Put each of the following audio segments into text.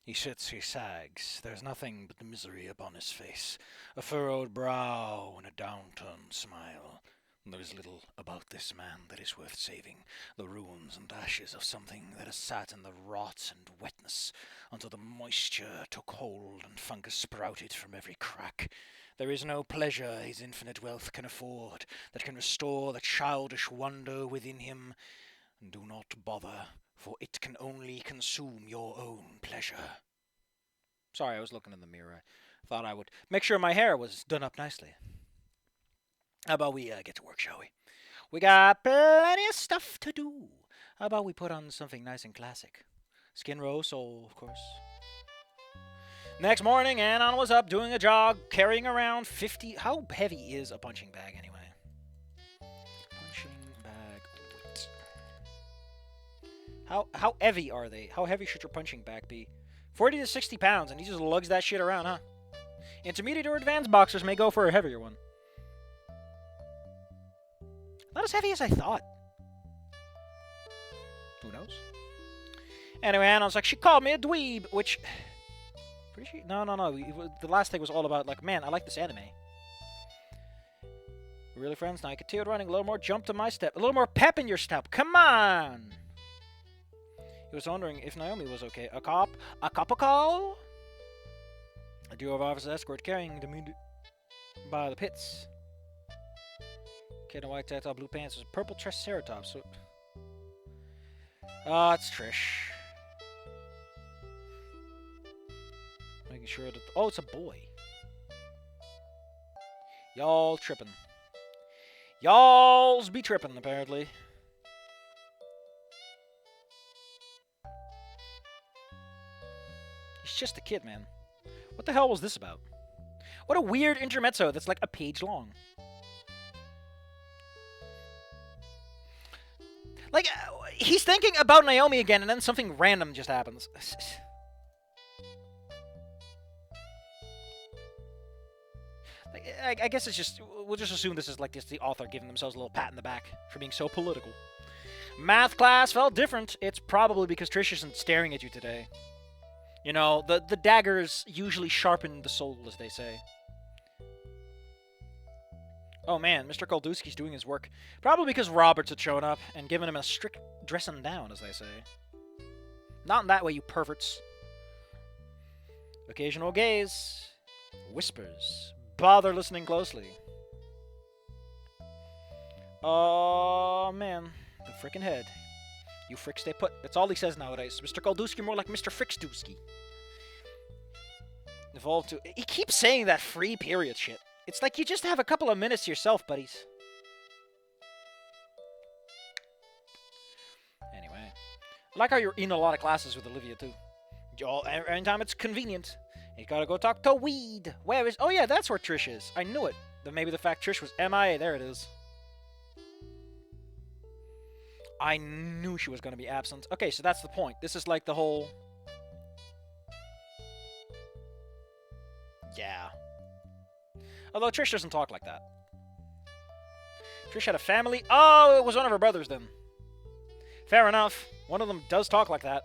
He sits, he sags. There's nothing but misery upon his face, a furrowed brow and a downturned smile. There is little about this man that is worth saving, the ruins and ashes of something that has sat in the rot and wetness until the moisture took hold and fungus sprouted from every crack. There is no pleasure his infinite wealth can afford that can restore the childish wonder within him. Do not bother, for it can only consume your own pleasure. Sorry, I was looking in the mirror. I thought I would make sure my hair was done up nicely. How about we get to work, shall we? We got plenty of stuff to do. How about we put on something nice and classic? Skin Row Soul, of course. Next morning, Anon was up doing a jog, carrying around 50... How heavy is a punching bag, anyway? Punching bag weight. How heavy are they? How heavy should your punching bag be? 40 to 60 pounds, and he just lugs that shit around, huh? Intermediate or advanced boxers may go for a heavier one. Not as heavy as I thought. Who knows? Anyway, Anna's like, she called me a dweeb, which... Pretty sure... No. The last thing was all about, like, man, I like this anime. We're really friends now. I continued running. A little more jump to my step. A little more pep in your step. Come on! He was wondering if Naomi was okay. A cop? A call? A duo of officers escort carrying the by the pits. Kid in white tactile blue pants with a purple triceratops. So... Oh, it's Trish. Making sure that... Oh, it's a boy. Y'all tripping. Y'alls be tripping, apparently. He's just a kid, man. What the hell was this about? What a weird intermezzo that's like a page long. Like, he's thinking about Naomi again, and then something random just happens. I guess it's just... We'll just assume this is like just the author giving themselves a little pat in the back for being so political. Math class felt different. It's probably because Trish isn't staring at you today. You know, the daggers usually sharpen the soul, as they say. Oh man, Mr. Koldusky's doing his work. Probably because Roberts had shown up and given him a strict dressing down, as they say. Not in that way, you perverts. Occasional gaze. Whispers. Bother listening closely. Oh man, the frickin' head. You frick stay put. That's all he says nowadays. Mr. Koldusky more like Mr. Fricksdusky. Evolved to... He keeps saying that free period shit. It's like you just have a couple of minutes to yourself, buddies. Anyway. I like how you're in a lot of classes with Olivia, too. Anytime it's convenient. You gotta go talk to Weed. Where is... Oh, yeah, that's where Trish is. I knew it. Then maybe the fact Trish was MIA. There it is. I knew she was going to be absent. Okay, so that's the point. This is like the whole... Yeah. Although Trish doesn't talk like that. Trish had a family. Oh, it was one of her brothers then. Fair enough. One of them does talk like that.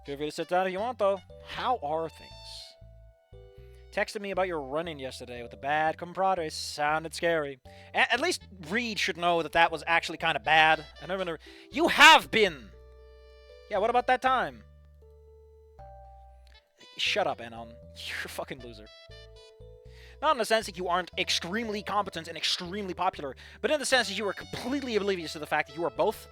Feel free to sit down if you want, though. How are things? Texted me about your run-in yesterday with the bad compadre. Sounded scary. At least Reed should know that that was actually kind of bad. I never... You have been! Yeah, what about that time? Shut up, Anon. You're a fucking loser. Not in the sense that you aren't extremely competent and extremely popular, but in the sense that you were completely oblivious to the fact that you are both,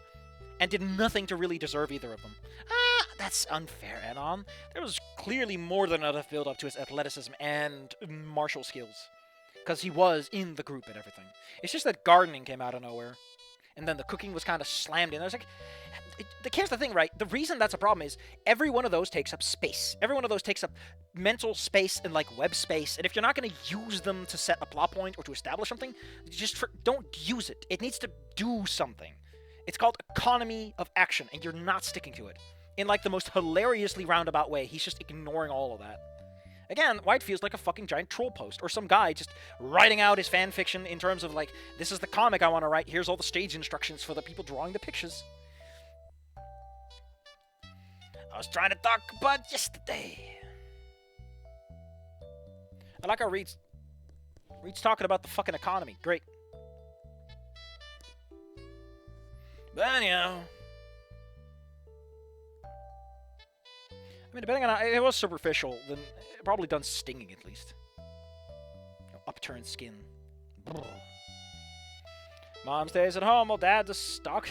and did nothing to really deserve either of them. Ah, that's unfair, Anon. There was clearly more than enough build-up to his athleticism and martial skills. Because he was in the group and everything. It's just that gardening came out of nowhere. And then the cooking was kind of slammed in. I was like... Here's the thing, right? The reason that's a problem is every one of those takes up space. Every one of those takes up mental space and, like, web space. And if you're not going to use them to set a plot point or to establish something, just don't use it. It needs to do something. It's called economy of action, and you're not sticking to it. In, like, the most hilariously roundabout way, he's just ignoring all of that. Again, White feels like a fucking giant troll post, or some guy just writing out his fan fiction in terms of, like, this is the comic I want to write, here's all the stage instructions for the people drawing the pictures. was trying to talk about yesterday. I like how Reed's talking about the fucking economy. Great. But anyhow, I mean, depending on how it was superficial, then it probably done stinging at least. Upturned skin. Brr. Mom stays at home while Dad's a stock.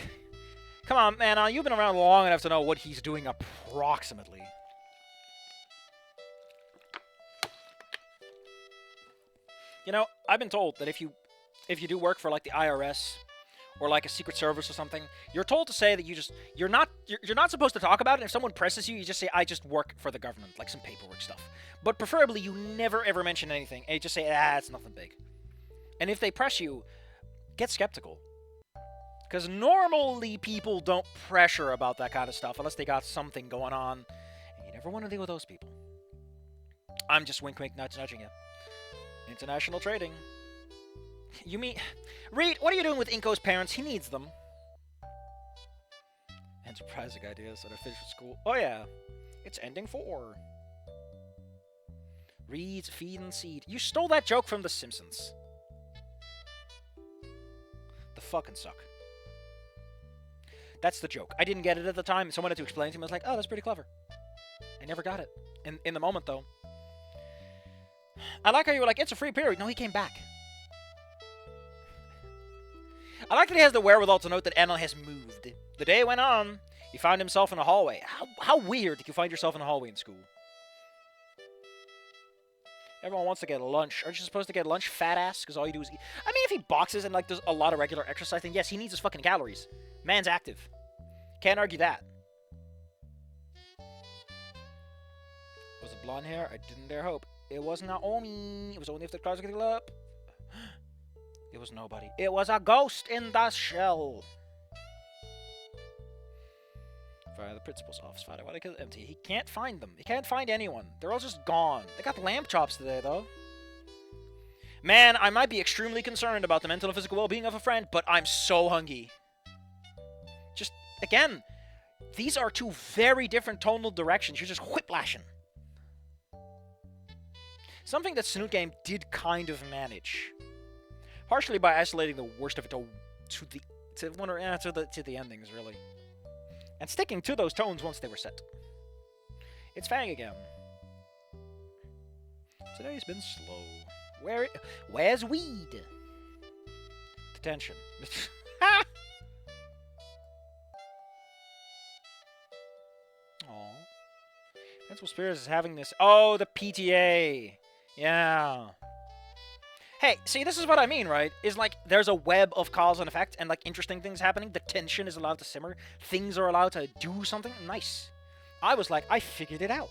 Come on, man, you've been around long enough to know what he's doing approximately. You know, I've been told that if you do work for like the IRS or like a Secret Service or something, you're told to say that you're not supposed to talk about it. And if someone presses you, you just say, I just work for the government, like some paperwork stuff. But preferably you never ever mention anything. And you just say, it's nothing big. And if they press you, get skeptical. Because normally people don't pressure about that kind of stuff unless they got something going on. And you never want to deal with those people. I'm just wink wink nudging you. International trading. You mean... Reed, what are you doing with Inko's parents? He needs them. Enterprising ideas at a fish school. Oh yeah. It's ending 4. Reed's feed and seed. You stole that joke from The Simpsons. The fucking suck. That's the joke. I didn't get it at the time. Someone had to explain it to me. I was like, oh, that's pretty clever. I never got it. In the moment, though. I like how you were like, it's a free period. No, he came back. I like that he has the wherewithal to note that Anon has moved. The day went on. He found himself in a hallway. How weird did you find yourself in a hallway in school? Everyone wants to get lunch. Aren't you supposed to get lunch, fat ass? Because all you do is eat. I mean, if he boxes and like does a lot of regular exercise, then yes, he needs his fucking calories. Man's active. Can't argue that. Was it blonde hair? I didn't dare hope. It was Naomi. It was only if the clouds could up. It was nobody. It was a ghost in the shell. Via the principal's office. Father, why did it empty? He can't find them. He can't find anyone. They're all just gone. They got lamb chops today, though. Man, I might be extremely concerned about the mental and physical well-being of a friend, but I'm so hungry. Just, again, these are two very different tonal directions. You're just whiplashing. Something that Snoot Game did kind of manage. Partially by isolating the worst of it to the endings, really. And sticking to those tones once they were set. It's Fang again. Today's been slow. Where's weed? Detention. Aww. Principal Spears is having this. Oh, the PTA. Yeah. Hey, see, this is what I mean, right? Is like, there's a web of cause and effect, and like interesting things happening. The tension is allowed to simmer. Things are allowed to do something. Nice. I was like, I figured it out.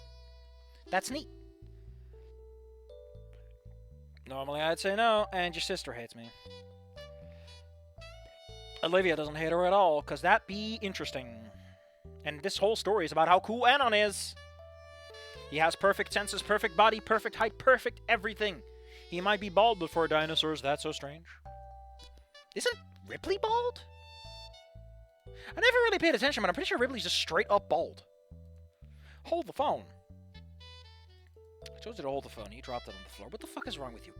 That's neat. Normally I'd say no, and your sister hates me. Olivia doesn't hate her at all, because that'd be interesting. And this whole story is about how cool Anon is. He has perfect senses, perfect body, perfect height, perfect everything. He might be bald before dinosaurs. That's so strange. Isn't Ripley bald? I never really paid attention, but I'm pretty sure Ripley's just straight up bald. Hold the phone. I chose you to hold the phone. He dropped it on the floor. What the fuck is wrong with you?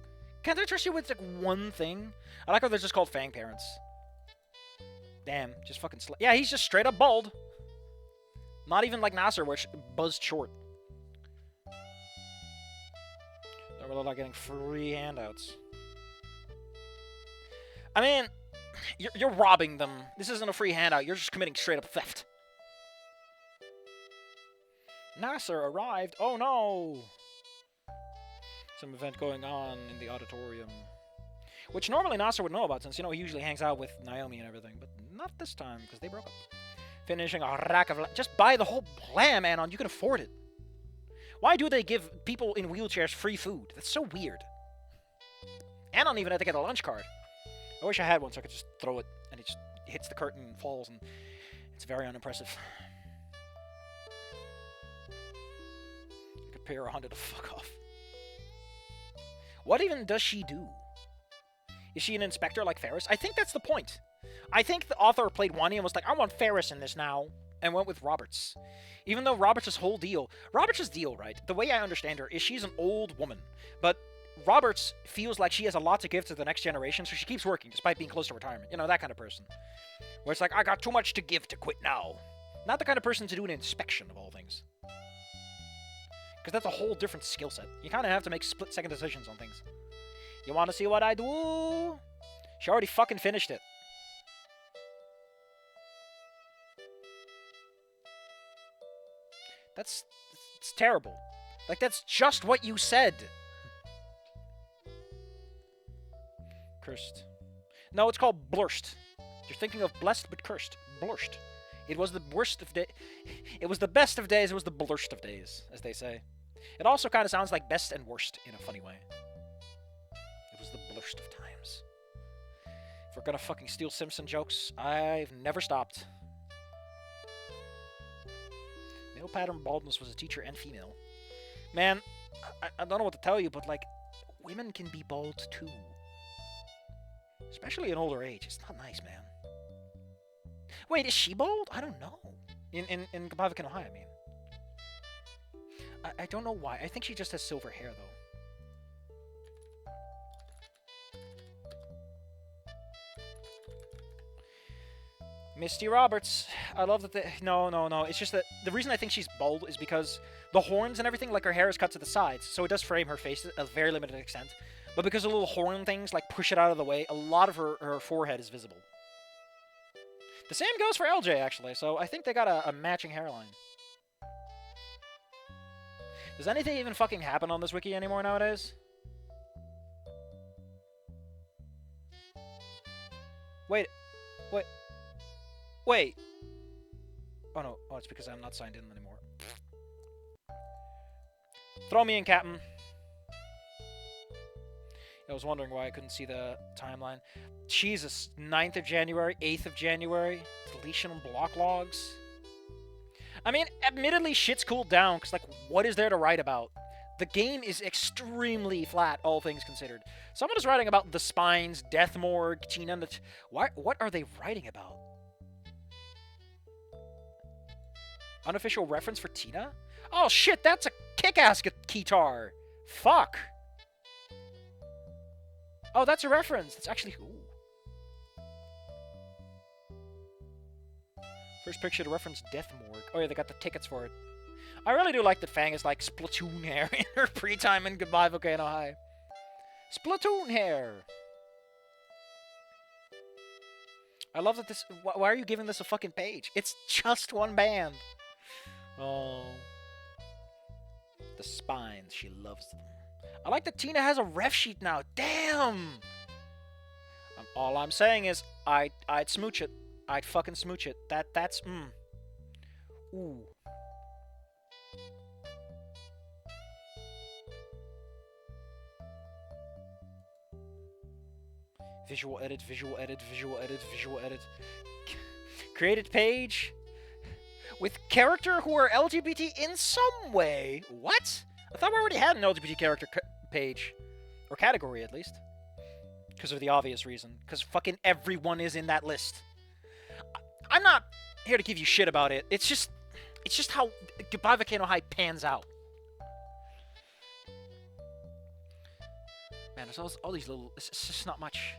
Can't I trust you with like one thing? I like how they're just called Fang parents. Damn, just fucking yeah, he's just straight up bald. Not even like Nasser, where buzzed short. They're really like getting free handouts. I mean, you're robbing them. This isn't a free handout. You're just committing straight up theft. Nasser arrived. Oh no! Some event going on in the auditorium. Which normally Nasser would know about, since, you know, he usually hangs out with Naomi and everything. But not this time, because they broke up. Finishing a rack of... Just buy the whole lamb, Anon. You can afford it. Why do they give people in wheelchairs free food? That's so weird. Anon even had to get a lunch card. I wish I had one so I could just throw it, and it just hits the curtain and falls, and it's very unimpressive. I could pay her $100 to fuck off. What even does she do? Is she an inspector like Ferris? I think that's the point. I think the author played Wani and was like, I want Ferris in this now. and went with Roberts. Even though Roberts' deal, right? The way I understand her is she's an old woman, but Roberts feels like she has a lot to give to the next generation, so she keeps working despite being close to retirement. You know, that kind of person. Where it's like, I got too much to give to quit now. Not the kind of person to do an inspection of all things. Because that's a whole different skill set. You kind of have to make split-second decisions on things. You want to see what I do? She already fucking finished it. It's terrible. Like, that's just what you said. Cursed. No, it's called blurst. You're thinking of blessed but cursed. Blurst. It was the worst of days. It was the best of days. It was the blurst of days, as they say. It also kind of sounds like best and worst in a funny way. It was the blurst of times. If we're gonna fucking steal Simpson jokes, I've never stopped. Male pattern baldness was a teacher and female. Man, I don't know what to tell you, but, like, women can be bald too. Especially in older age. It's not nice, man. Wait, is she bald? I don't know. In Gabavakin, Ohio, I mean. I don't know why. I think she just has silver hair, though. Misty Roberts. I love that No. It's just that the reason I think she's bald is because the horns and everything, like, her hair is cut to the sides, so it does frame her face to a very limited extent. But because the little horn things, like, push it out of the way, a lot of her forehead is visible. The same goes for LJ, actually, so I think they got a matching hairline. Does anything even fucking happen on this wiki anymore nowadays? Wait. Oh no, it's because I'm not signed in anymore. Throw me in, Captain. I was wondering why I couldn't see the timeline. Jesus, 9th of January, 8th of January, deletion on block logs. I mean, admittedly, shit's cooled down, because, like, what is there to write about? The game is extremely flat, all things considered. Someone is writing about the Spines, Death Morgue, Tina... What are they writing about? Unofficial reference for Tina? Oh, shit, that's a kick-ass guitar! Fuck! Oh, that's a reference. That's actually... Ooh. First picture to reference Death Morgue. Oh, yeah, they got the tickets for it. I really do like that Fang is like Splatoon hair in her pre-time in Goodbye Volcano High. Splatoon hair! I love that this... Why are you giving this a fucking page? It's just one band. Oh. The Spines. She loves them. I like that Tina has a ref sheet now. Damn! All I'm saying is, I'd smooch it. I'd fucking smooch it. That's, Ooh. Visual edit, visual edit, visual edit, visual edit. Created page with character who are LGBT in some way. What? I thought we already had an LGBT character page. Or category, at least. Because of the obvious reason. Because fucking everyone is in that list. I'm not here to give you shit about it. It's just how Goodbye Volcano High pans out. Man, there's all these little... It's just not much.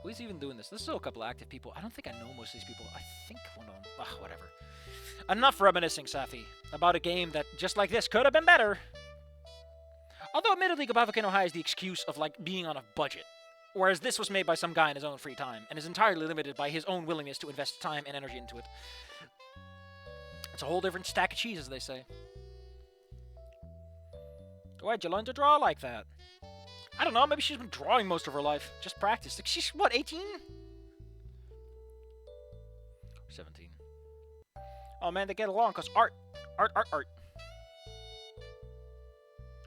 Who's even doing this? There's still a couple of active people. I don't think I know most of these people. I think one of them... whatever. Enough reminiscing, Safi, about a game that, just like this, could have been better. Although, admittedly, Goodbye Volcano High is the excuse of, like, being on a budget. Whereas this was made by some guy in his own free time, and is entirely limited by his own willingness to invest time and energy into it. It's a whole different stack of cheese, as they say. Why'd you learn to draw like that? I don't know, maybe she's been drawing most of her life. Just practice. Like, she's, what, 18? 17. Oh man, they get along, because art. Art.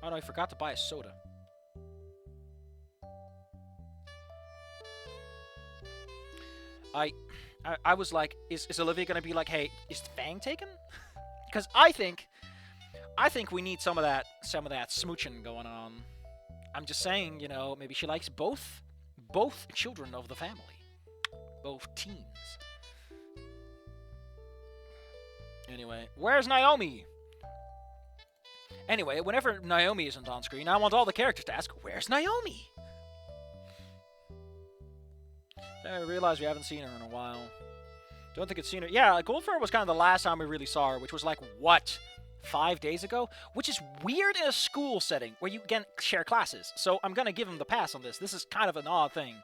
Oh no, I forgot to buy a soda. I was like, is Olivia gonna be like, hey, is Fang taken? Because I think we need some of that smooching going on. I'm just saying, you know, maybe she likes both children of the family, both teens. Anyway, where's Naomi? Anyway, whenever Naomi isn't on screen, I want all the characters to ask, where's Naomi? Then I realize we haven't seen her in a while. Don't think it's seen her. Yeah, Goldfur was kind of the last time we really saw her, which was like, what? 5 days ago? Which is weird in a school setting where you, again, share classes. So I'm going to give him the pass on this. This is kind of an odd thing.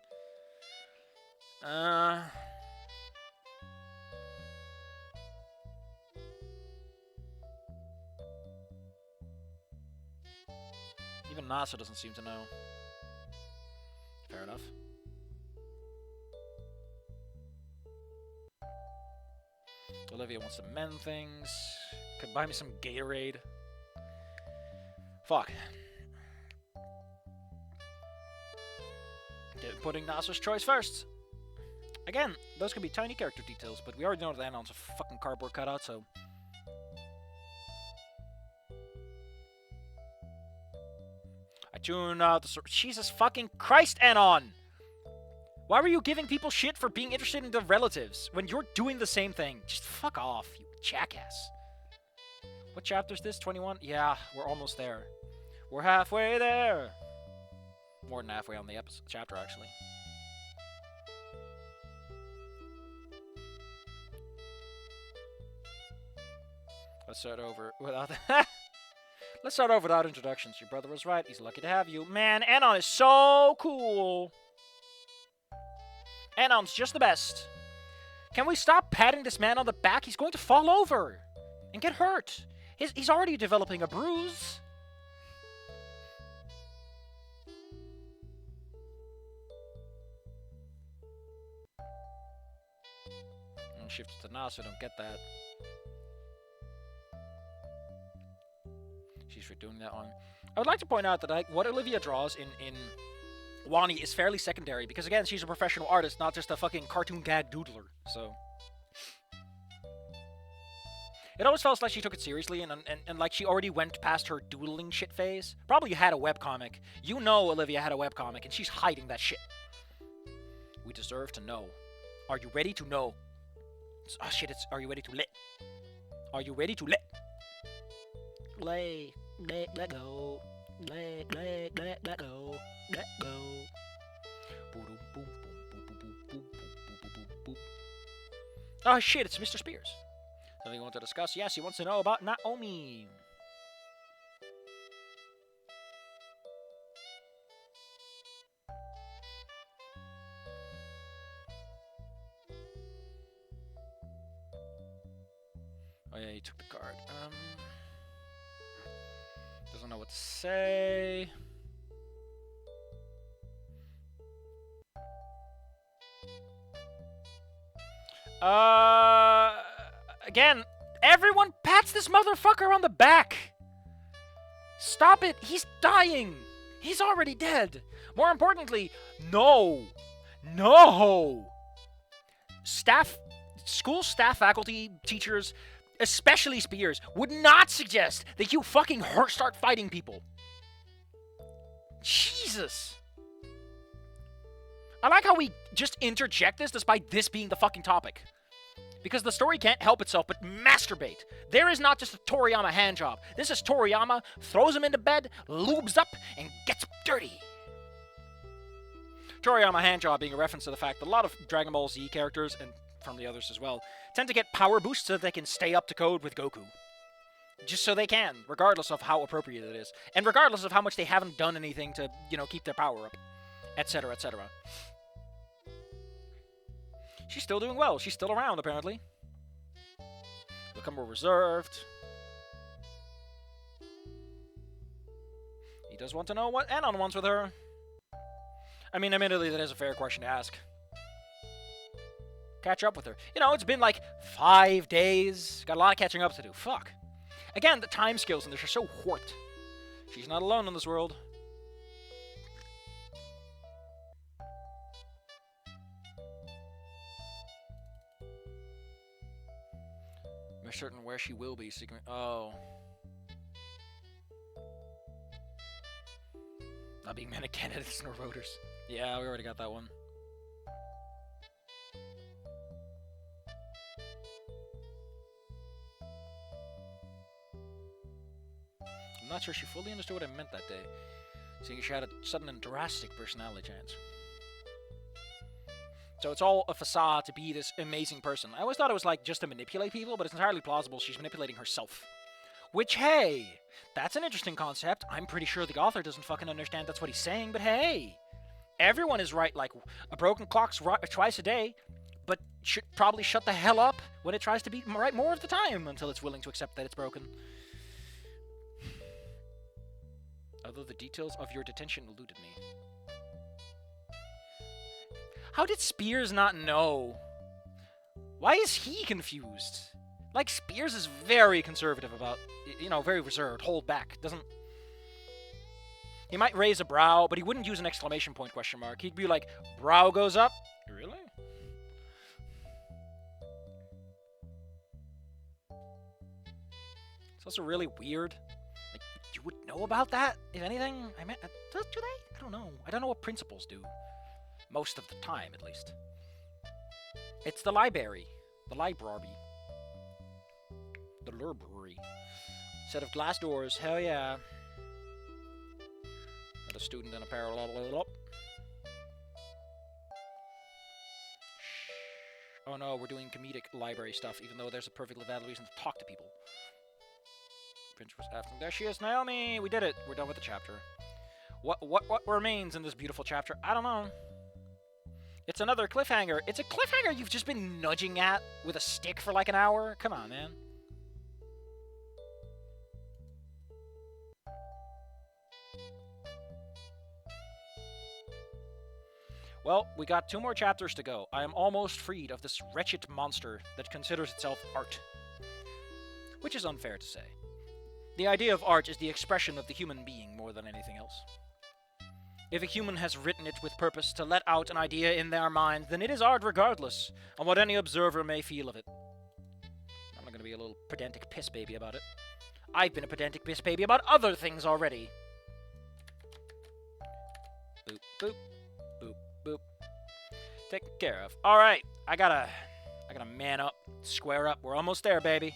Even Nasa doesn't seem to know. Fair enough. Olivia wants to mend things. Could buy me some Gatorade. Fuck. Putting Nasa's choice first. Again, those could be tiny character details, but we already know that Anon's a fucking cardboard cutout, so... I tune out the... Jesus fucking Christ, Anon! Why were you giving people shit for being interested in their relatives when you're doing the same thing? Just fuck off, you jackass. What chapter is this? 21? Yeah, we're almost there. We're halfway there. More than halfway on the chapter, actually. Let's start over without... Let's start over without introductions. Your brother was right. He's lucky to have you. Man, Anon is so cool. Anon's just the best. Can we stop patting this man on the back? He's going to fall over and get hurt. He's already developing a bruise. And shift to Nasa, don't get that. She's for doing that one. I would like to point out that what Olivia draws in Wani is fairly secondary, because again, she's a professional artist, not just a fucking cartoon gag doodler, so... It always felt like she took it seriously, and like she already went past her doodling shit phase. Probably had a webcomic. You know Olivia had a webcomic, and she's hiding that shit. We deserve to know. Are you ready to know? Oh shit, are you ready to lit? Are you ready to lit? Let go. Let go. Let go. Oh shit, it's Mr. Spears. Something you want to discuss? Yes, he wants to know about Naomi. Oh yeah, he took the card. Doesn't know what to say. Again, everyone pats this motherfucker on the back. Stop it. He's dying. He's already dead. More importantly, no. School staff, faculty, teachers, especially Spears, would not suggest that you fucking start fighting people. Jesus. I like how we just interject this despite this being the fucking topic. Because the story can't help itself but masturbate. There is not just a Toriyama handjob. This is Toriyama, throws him into bed, lubes up, and gets dirty. Toriyama handjob being a reference to the fact that a lot of Dragon Ball Z characters, and from the others as well, tend to get power boosts so that they can stay up to code with Goku. Just so they can, regardless of how appropriate it is. And regardless of how much they haven't done anything to, keep their power up. Etc., etc. She's still doing well. She's still around, apparently. Become more reserved. He does want to know what Anon wants with her. I mean, admittedly, that is a fair question to ask. Catch up with her. It's been like 5 days. Got a lot of catching up to do. Fuck. Again, the time scales in this are so warped. She's not alone in this world. We're certain where she will be. Oh. Not being many candidates nor voters. Yeah, we already got that one. not sure she fully understood what I meant that day, seeing she had a sudden and drastic personality change. So it's all a facade to be this amazing person. I always thought it was like just to manipulate people, but it's entirely plausible she's manipulating herself. Which, hey, that's an interesting concept. I'm pretty sure the author doesn't fucking understand that's what he's saying, but hey, everyone is right, like, a broken clock's right twice a day, but should probably shut the hell up when it tries to be right more of the time until it's willing to accept that it's broken. Although the details of your detention eluded me. How did Spears not know? Why is he confused? Like, Spears is very conservative about, very reserved, hold back, doesn't... He might raise a brow, but he wouldn't use an exclamation point question mark. He'd be like, brow goes up? Really? It's also really weird. Like, you would know about that, if anything? I mean, do they? I don't know. I don't know what principals do. Most of the time, at least. It's the library. The library. The library. Set of glass doors. Hell yeah. Got a student in a parallel. Oh no, we're doing comedic library stuff, even though there's a perfectly valid reason to talk to people. Prince was asking, there she is, Naomi! We did it! We're done with the chapter. What remains in this beautiful chapter? I don't know. It's another cliffhanger. It's a cliffhanger you've just been nudging at with a stick for like an hour? Come on, man. Well, we got 2 more chapters to go. I am almost freed of this wretched monster that considers itself art. Which is unfair to say. The idea of art is the expression of the human being more than anything else. If a human has written it with purpose to let out an idea in their mind, then it is art regardless of what any observer may feel of it. I'm not going to be a little pedantic piss baby about it. I've been a pedantic piss baby about other things already. Boop, boop, boop, boop. Taken care of. Alright, I gotta man up, square up. We're almost there, baby.